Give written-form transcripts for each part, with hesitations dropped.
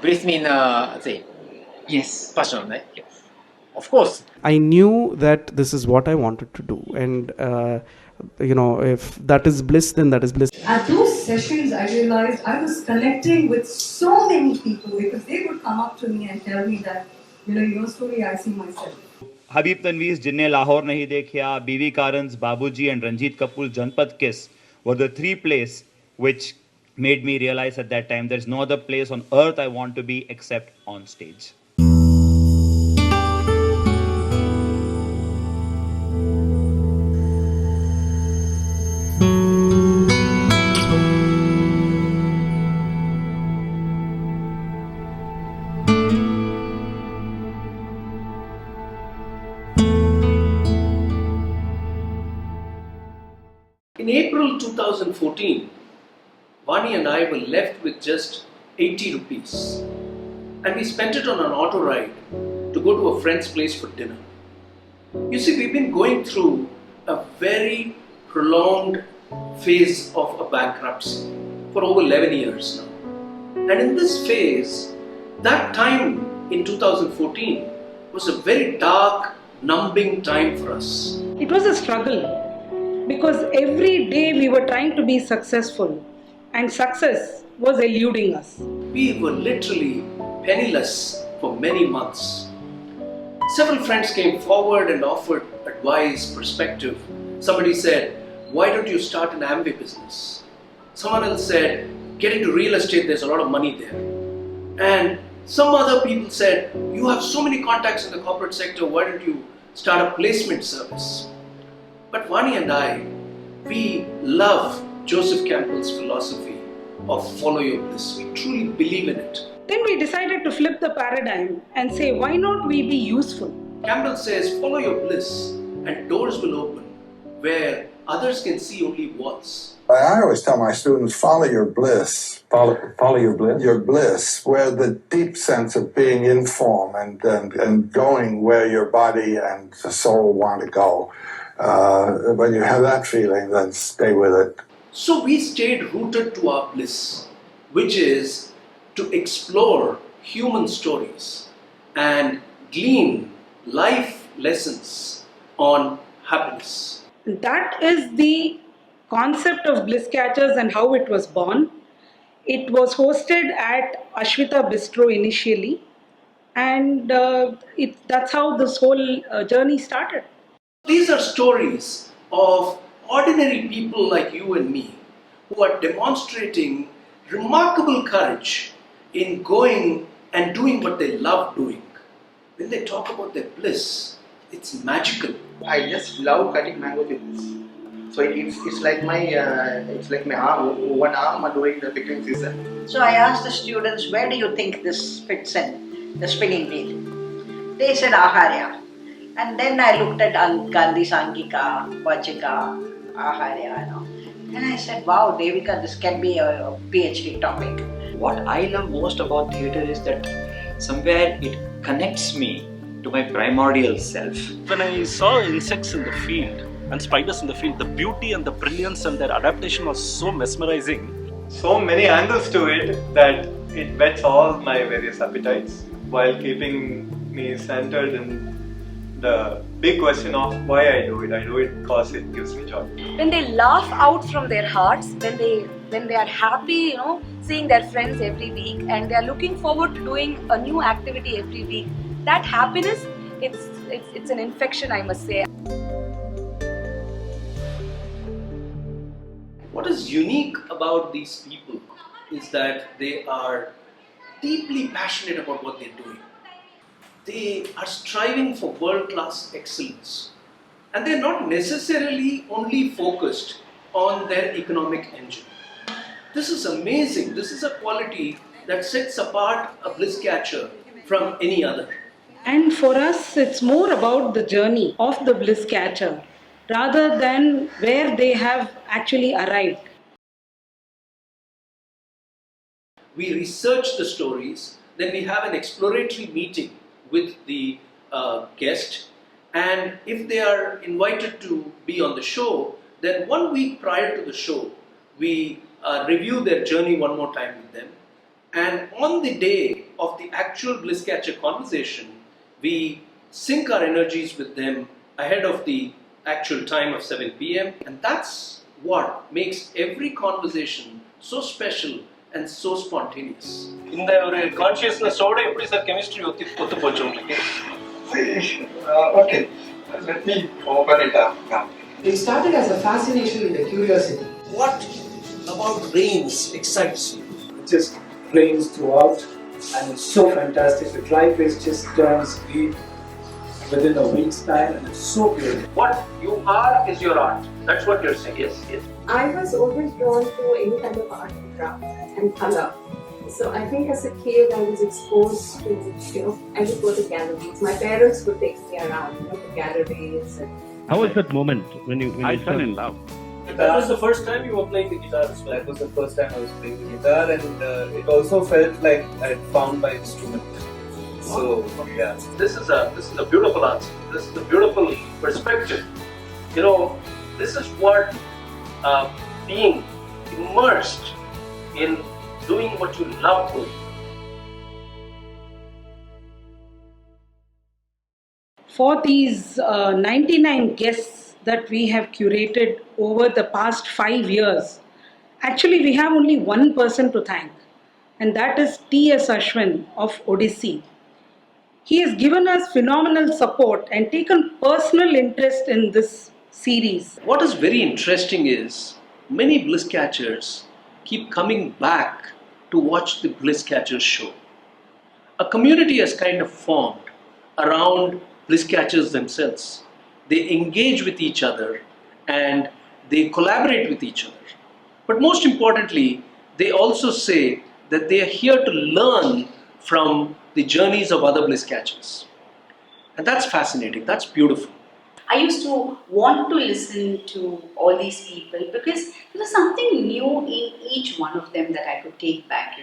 Bliss mean say Yes. passion, right? Yes. Of course. I knew that this is what I wanted to do, and if that is bliss, then that is bliss. At those sessions, I realized I was connecting with so many people because they would come up to me and tell me that, your story I see myself. हबीब तनवीज जिन्हें लाहौर नहीं देखा, बीवी कारंस, बाबूजी and Ranjit Kapoor Janpat Kiss were the three plays which made me realize at that time there's no other place on earth I want to be except on stage. In April 2014, Vaani and I were left with just 80 rupees, and we spent it on an auto ride to go to a friend's place for dinner. You see, we've been going through a very prolonged phase of a bankruptcy for over 11 years now. And in this phase, that time in 2014 was a very dark, numbing time for us. It was a struggle because every day we were trying to be successful and success was eluding us. We were literally penniless for many months. Several friends came forward and offered advice, perspective. Somebody said, why don't you start an Amway business? Someone else said, get into real estate, there's a lot of money there. And some other people said, you have so many contacts in the corporate sector, why don't you start a placement service? But Vaani and I, we love Joseph Campbell's philosophy of follow your bliss. We truly believe in it. Then we decided to flip the paradigm and say, why not we be useful? Campbell says, follow your bliss and doors will open where others can see only walls. I always tell my students, follow your bliss. Follow your bliss? Your bliss, where the deep sense of being in form and going where your body and the soul want to go. When you have that feeling, then stay with it. So we stayed rooted to our bliss, which is to explore human stories and glean life lessons on happiness. That is the concept of Bliss Catchers and how it was born. It was hosted at Ashwita Bistro initially, and that's how this whole journey started. These are stories of ordinary people like you and me who are demonstrating remarkable courage in going and doing what they love doing. When they talk about their bliss, it's magical. I just love cutting mango chips. So it's like my arm, one arm during the picking season. So I asked the students, where do you think this fits in, the spinning wheel? They said Aharya. And then I looked at Gandhi Sangika, Vachika, Aharya, and I said, wow, Devika, this can be a PhD topic. What I love most about theatre is that somewhere it connects me to my primordial self. When I saw insects in the field and spiders in the field, the beauty and the brilliance and their adaptation was so mesmerizing. So many angles to it that it whets all my various appetites while keeping me centered in the big question of why I do it. I do it because it gives me joy. When they laugh out from their hearts, when they are happy, seeing their friends every week, and they are looking forward to doing a new activity every week, that happiness, it's an infection, I must say. What is unique about these people is that they are deeply passionate about what they're doing. They are striving for world-class excellence. And they're not necessarily only focused on their economic engine. This is amazing. This is a quality that sets apart a Bliss Catcher from any other. And for us, it's more about the journey of the Bliss Catcher rather than where they have actually arrived. We research the stories, then we have an exploratory meeting with the guest, and if they are invited to be on the show, then 1 week prior to the show, we review their journey one more time with them, And on the day of the actual Bliss Catcher conversation, we sync our energies with them ahead of the actual time of 7 p.m. And that's what makes every conversation so special and so spontaneous. இந்த ஒரு கான்ஷியஸ்னஸோட எப்படி sir chemistry ஒத்து போச்சு உங்களுக்கு? Okay, let me open it up now. It started as a fascination and a curiosity. What about rains excites you? It just rains throughout and it's so fantastic. The dry place just turns green within a week's time and it's so beautiful. What you are is your art. That's what you're saying. Yes, yes. I was always drawn to any kind of art and craft and color. So I think as a kid I was exposed to, I would go to galleries. My parents would take me around, to galleries. How was that moment when you fell in love? That was the first time you were playing the guitar as well. That was the first time I was playing the guitar and it also felt like I had found my instrument. So yeah. This is a beautiful answer. This is a beautiful perspective. This is what being immersed in doing what you love doing. For these 99 guests that we have curated over the past 5 years, actually we have only one person to thank, and that is T.S. Ashwin of Odyssey. He has given us phenomenal support and taken personal interest in this series. What is very interesting is many Bliss Catchers keep coming back to watch the Bliss Catchers show. A community has kind of formed around Bliss Catchers themselves. They engage with each other and they collaborate with each other. But most importantly, they also say that they are here to learn from the journeys of other Bliss Catchers. And that's fascinating, that's beautiful. I used to want to listen to all these people because there was something new in each one of them that I could take back,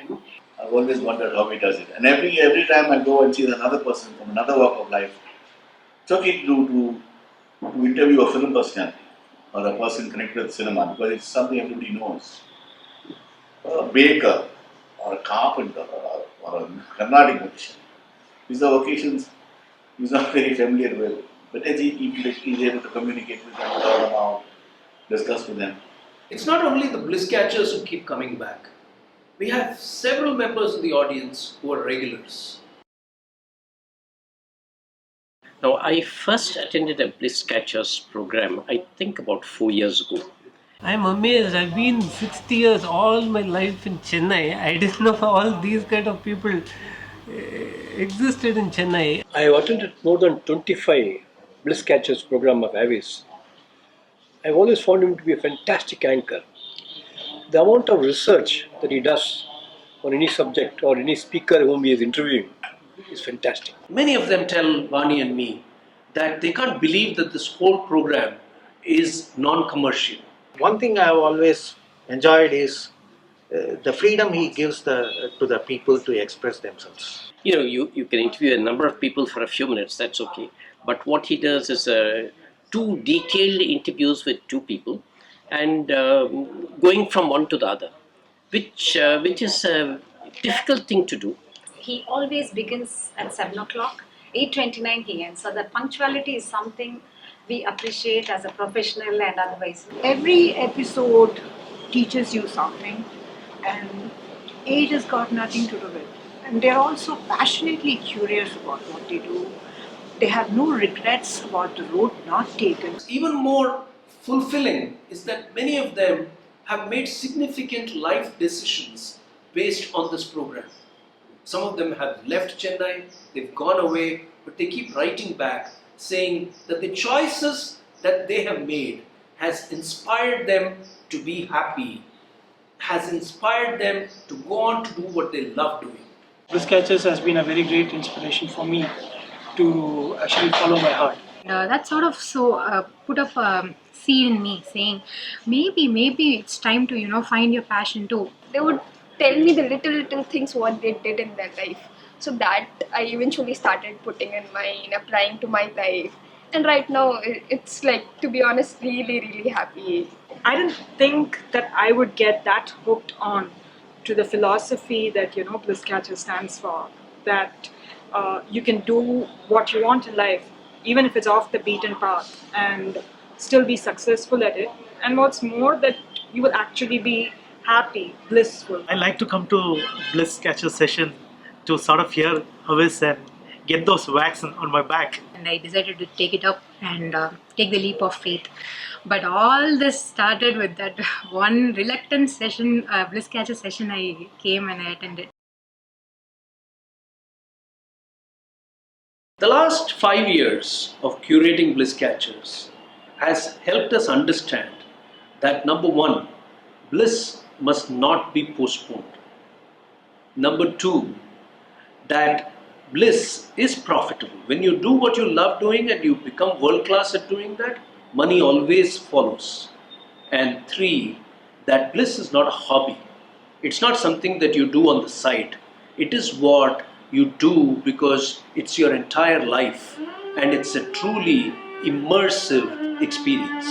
I've always wondered how he does it. And every time I go and see another person from another walk of life, it's okay to interview a film personality or a person connected with cinema because it's something everybody knows. A baker or a carpenter or a Carnatic musician. These are vocations he's not very familiar with. But as he's able to communicate with them, talk them out, discuss with them. It's not only the Bliss Catchers who keep coming back. We have several members in the audience who are regulars. Now, I first attended a Bliss Catchers program, I think about 4 years ago. I'm amazed. I've been 60 years, all my life in Chennai. I didn't know all these kind of people existed in Chennai. I have attended more than 25 Bliss Catchers program of AVIS. I've always found him to be a fantastic anchor. The amount of research that he does on any subject or any speaker whom he is interviewing is fantastic. Many of them tell Vaani and me that they can't believe that this whole program is non-commercial. One thing I have always enjoyed is the freedom he gives to the people to express themselves. You can interview a number of people for a few minutes, that's okay. But what he does is 2 detailed interviews with 2 people and going from one to the other, which is a difficult thing to do. He always begins at 7 o'clock, 8:29 he ends. So that punctuality is something we appreciate as a professional and otherwise. Every episode teaches you something and age has got nothing to do with it. And they're also passionately curious about what they do. They have no regrets about the road not taken. Even more fulfilling is that many of them have made significant life decisions based on this program. Some of them have left Chennai, they've gone away, but they keep writing back saying that the choices that they have made has inspired them to be happy, has inspired them to go on to do what they love doing. Bliss Catchers has been a very great inspiration for me to actually follow my heart. That sort of put up a seed in me saying maybe it's time to find your passion too. They would tell me the little things what they did in their life, so that I eventually started putting in mine, applying to my life, and right now it's like, to be honest, really happy. I didn't think that I would get that hooked on to the philosophy that Bliss Catcher stands for. That you can do what you want in life, even if it's off the beaten path, and still be successful at it. And what's more, that you will actually be happy, blissful. I like to come to Bliss Catcher session to sort of hear AVIS and get those wax on my back. And I decided to take it up and take the leap of faith. But all this started with that one reluctant session, Bliss Catcher session I came and I attended. The last 5 years of curating Bliss Catchers has helped us understand that number one, bliss must not be postponed. Number two, that bliss is profitable. When you do what you love doing and you become world class at doing that, money always follows. And three, that bliss is not a hobby. It's not something that you do on the side. It is what you do because it's your entire life and it's a truly immersive experience.